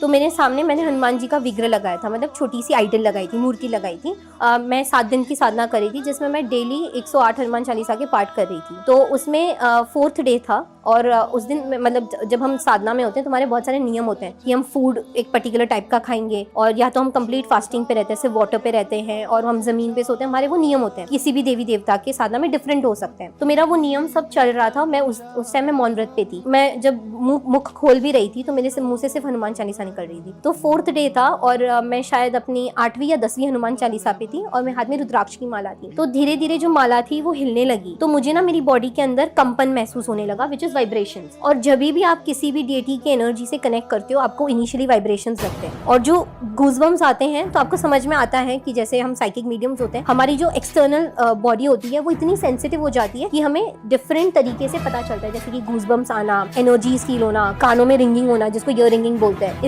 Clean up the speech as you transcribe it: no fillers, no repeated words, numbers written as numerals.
तो मेरे सामने मैंने हनुमान जी का विग्रह लगाया था, मतलब छोटी सी आइडल लगाई थी, मूर्ति लगाई थी। मैं 7 दिन की साधना करी थी, जिसमें मैं डेली 108 हनुमान चालीसा के पाठ कर रही थी। तो उसमें 4th डे था, और उस दिन मतलब जब हम साधना में होते हैं तो हमारे बहुत सारे नियम होते हैं कि हम फूड एक पर्टिकुलर टाइप का खाएंगे, और या तो हम कंप्लीट फास्टिंग पे रहते हैं, सिर्फ वाटर पे रहते हैं, और हम जमीन पे सोते हैं। हमारे वो नियम होते हैं, किसी भी देवी देवता के साधना में डिफरेंट हो सकते हैं। तो मेरा वो नियम सब चल रहा था। मैं उस टाइम में मौन व्रत पे थी। मैं जब मुख खोल भी रही थी तो मेरे मुंह से सिर्फ हनुमान चालीसा निकल रही थी। तो 4th डे था, और मैं शायद अपनी 8वीं या 10वीं हनुमान चालीसा पे थी, और मेरे हाथ में रुद्राक्ष की माला थी। तो धीरे धीरे जो माला थी वो हिलने लगी, तो मुझे ना मेरी बॉडी के अंदर कंपन महसूस होने लगा, विच इज वाइब्रेशंस। और जब भी आप किसी भी डीटी की एनर्जी से कनेक्ट करते हो, आपको इनिशियली वाइब्रेशंस लगते हैं, और जो गूज़बम्स आते हैं तो आपको समझ में आता है कि जैसे हम साइकिक मीडियम्स होते हैं, हमारी जो एक्सटर्नल बॉडी होती है वो इतनी सेंसिटिव हो जाती है कि हमें डिफरेंट तरीके से पता चलता है, जैसे कि गूज़बम्स आना, एनर्जीज फील होना, कानों में रिंगिंग होना, जिसको ईयर रिंगिंग बोलते हैं। इस